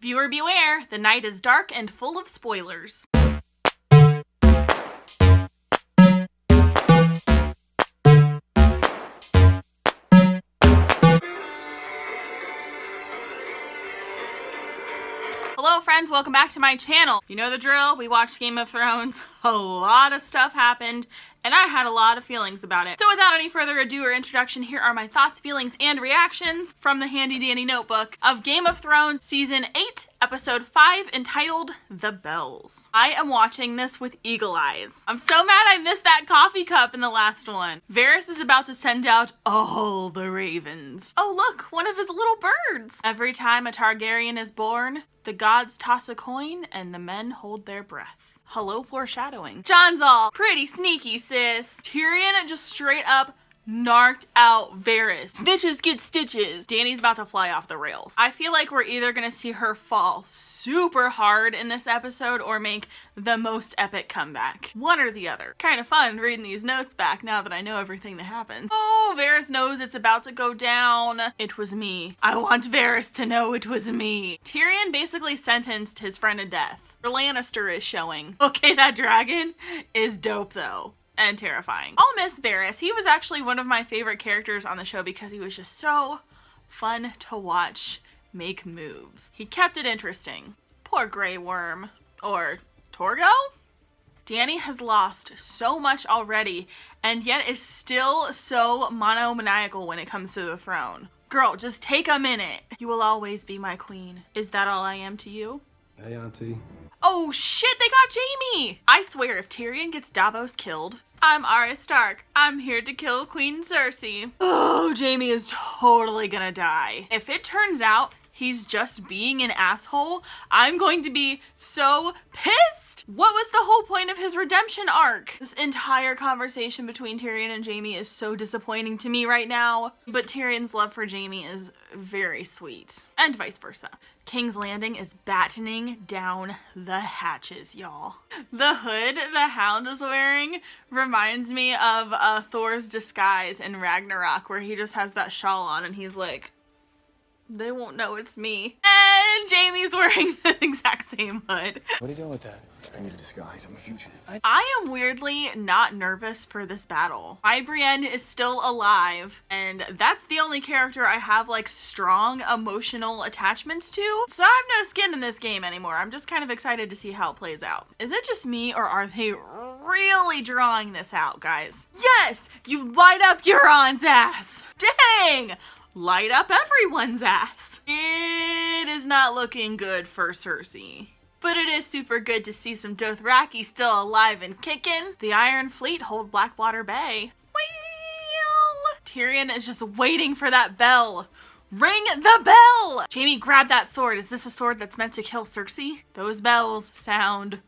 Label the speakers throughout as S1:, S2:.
S1: Viewer beware, the night is dark and full of spoilers. Hello friends, welcome back to my channel. You know the drill, we watched Game of Thrones, a lot of stuff happened, and I had a lot of feelings about it. So without any further ado or introduction, here are my thoughts, feelings, and reactions from the handy dandy notebook of Game of Thrones Season 8, Episode 5, entitled The Bells. I am watching this with eagle eyes. I'm so mad I missed that coffee cup in the last one. Varys is about to send out all the ravens. Oh look, one of his little birds. Every time a Targaryen is born, the gods toss a coin and the men hold their breath. Hello foreshadowing. Jon's all pretty sneaky, sis. Tyrion just straight up narked out Varys. Snitches get stitches. Dany's about to fly off the rails. I feel like we're either gonna see her fall super hard in this episode or make the most epic comeback. One or the other. Kind of fun reading these notes back now that I know everything that happens. Oh, Varys knows it's about to go down. It was me. I want Varys to know it was me. Tyrion basically sentenced his friend to death. Lannister is showing. Okay, that dragon is dope though. And terrifying. I'll miss Varys. He was actually one of my favorite characters on the show because he was just so fun to watch make moves. He kept it interesting. Poor Grey Worm. Or Torgo? Dany has lost so much already and yet is still so monomaniacal when it comes to the throne. Girl, just take a minute. You will always be my queen. Is that all I am to you?
S2: Hey, Auntie.
S1: Oh shit, they got Jaime! I swear if Tyrion gets Davos killed, I'm Arya Stark. I'm here to kill Queen Cersei. Oh, Jaime is totally gonna die. If it turns out he's just being an asshole, I'm going to be so pissed! What was the whole point of his redemption arc? This entire conversation between Tyrion and Jaime is so disappointing to me right now. But Tyrion's love for Jaime is very sweet. And vice versa. King's Landing is battening down the hatches, y'all. The hood the Hound is wearing reminds me of Thor's disguise in Ragnarok, where he just has that shawl on and he's like, they won't know it's me. And Jaime's wearing the exact same hood.
S3: What are you doing with that? I need a disguise. I'm a fugitive.
S1: I am weirdly not nervous for this battle. My Brienne is still alive, and that's the only character I have like strong emotional attachments to. So I have no skin in this game anymore. I'm just kind of excited to see how it plays out. Is it just me, or are they really drawing this out, guys? Yes! You light up Euron's ass! Dang! Light up everyone's ass. It is not looking good for Cersei. But it is super good to see some Dothraki still alive and kicking. The Iron Fleet hold Blackwater Bay. Well, Tyrion is just waiting for that bell. Ring the bell! Jaime, grab that sword. Is this a sword that's meant to kill Cersei? Those bells sound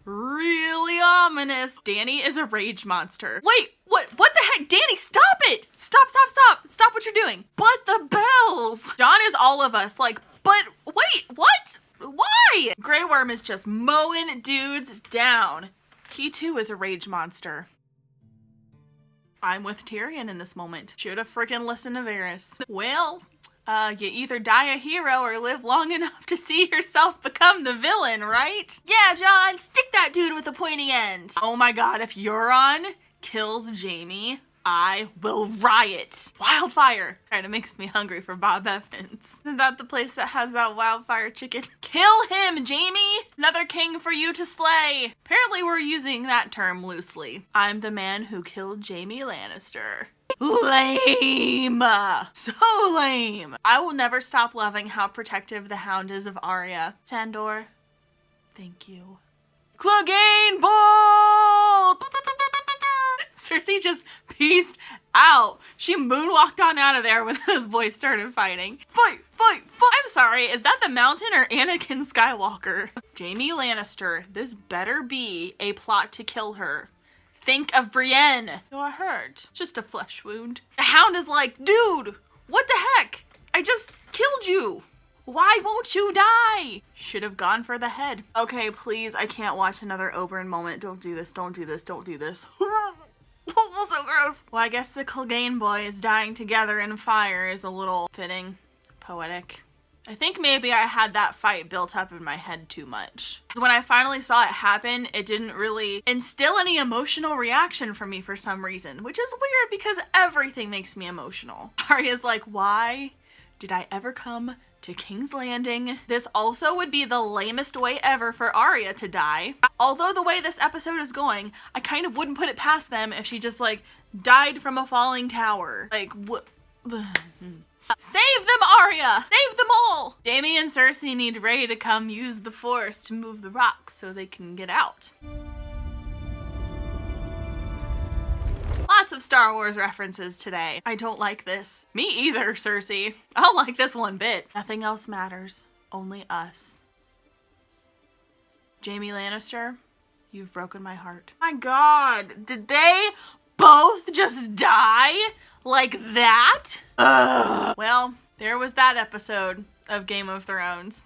S1: really ominous. Dany is a rage monster. Wait, what the heck? Dany, stop it! Stop, stop, stop. Stop what you're doing. But the bells! Jon is all of us, like, but wait, what? Why? Grey Worm is just mowing dudes down. He too is a rage monster. I'm with Tyrion in this moment. Should've freaking listened to Varys. Well, you either die a hero or live long enough to see yourself become the villain, right? Yeah, Jon, stick that dude with the pointy end. Oh my god, if Euron kills Jaime, I will riot. Wildfire kind of makes me hungry for Bob Evans. Isn't that the place that has that wildfire chicken? Kill him, Jaime! Another king for you to slay. Apparently we're using that term loosely. I'm the man who killed Jaime Lannister. Lame! So lame! I will never stop loving how protective the Hound is of Arya. Sandor, thank you. Clegane Bolt! Cersei just peaced out. She moonwalked on out of there when those boys started fighting. Fight, fight, fight! I'm sorry, is that the Mountain or Anakin Skywalker? Jaime Lannister, this better be a plot to kill her. Think of Brienne. You're hurt. Just a flesh wound. The Hound is like, dude, what the heck? I just killed you. Why won't you die? Should have gone for the head. Okay, please, I can't watch another Oberyn moment. Don't do this, don't do this, don't do this. Oh, so gross. Well, I guess the Clegane boys dying together in fire is a little fitting, poetic. I think maybe I had that fight built up in my head too much. When I finally saw it happen, it didn't really instill any emotional reaction from me for some reason, which is weird because everything makes me emotional. Arya's like, why did I ever come to King's Landing? This also would be the lamest way ever for Arya to die. Although the way this episode is going, I kind of wouldn't put it past them if she just like died from a falling tower. Like, what? Save them, Arya! Save them all! Jaime and Cersei need Rey to come use the Force to move the rocks so they can get out. Lots of Star Wars references today. I don't like this. Me either, Cersei. I don't like this one bit. Nothing else matters. Only us. Jaime Lannister, you've broken my heart. My God, did they both just die? Like that? Ugh. Well, there was that episode of Game of Thrones.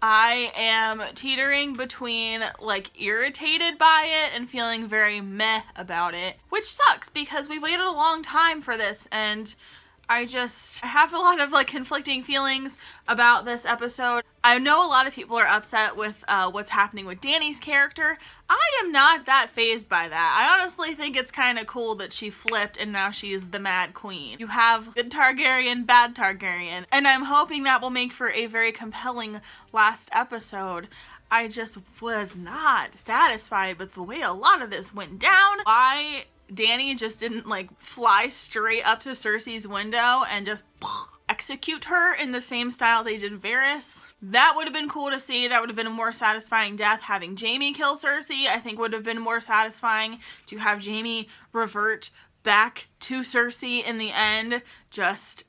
S1: I am teetering between like irritated by it and feeling very meh about it, which sucks because we waited a long time for this, and I have a lot of like conflicting feelings about this episode. I know a lot of people are upset with what's happening with Dany's character. I am not that fazed by that. I honestly think it's kind of cool that she flipped and now she is the Mad Queen. You have good Targaryen, bad Targaryen, and I'm hoping that will make for a very compelling last episode. I just was not satisfied with the way a lot of this went down. Why Dany just didn't like fly straight up to Cersei's window and just execute her in the same style they did Varys. That would have been cool to see. That would have been a more satisfying death. Having Jaime kill Cersei, I think would have been more satisfying. To have Jaime revert back to Cersei in the end, just,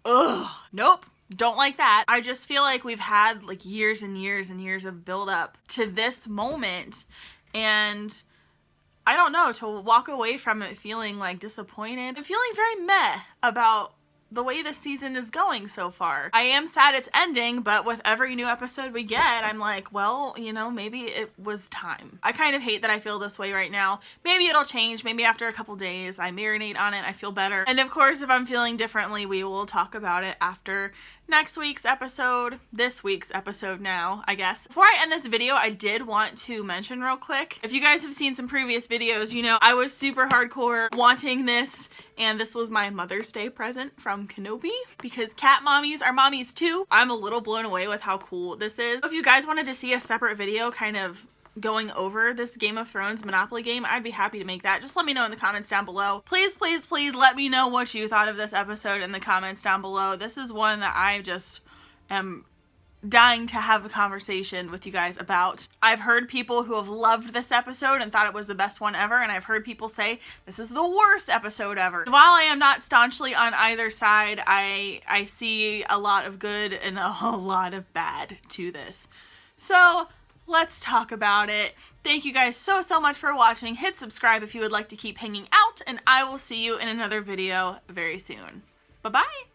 S1: ugh. Nope. Don't like that. I just feel like we've had like years and years and years of build up to this moment, and I don't know, to walk away from it feeling like disappointed. I'm feeling very meh about the way this season is going so far. I am sad it's ending, but with every new episode we get, I'm like, well, you know, maybe it was time. I kind of hate that I feel this way right now. Maybe it'll change. Maybe after a couple days I marinate on it, I feel better. And of course, if I'm feeling differently, we will talk about it after next week's episode, this week's episode now, I guess. Before I end this video, I did want to mention real quick, if you guys have seen some previous videos, you know I was super hardcore wanting this, and this was my Mother's Day present from Kenobi, because cat mommies are mommies too. I'm a little blown away with how cool this is. If you guys wanted to see a separate video kind of going over this Game of Thrones Monopoly game, I'd be happy to make that. Just let me know in the comments down below. Please, please, please let me know what you thought of this episode in the comments down below. This is one that I just am dying to have a conversation with you guys about. I've heard people who have loved this episode and thought it was the best one ever, and I've heard people say this is the worst episode ever. While I am not staunchly on either side, I see a lot of good and a whole lot of bad to this. So let's talk about it. Thank you guys so much for watching. Hit subscribe if you would like to keep hanging out, and I will see you in another video very soon. Bye-bye!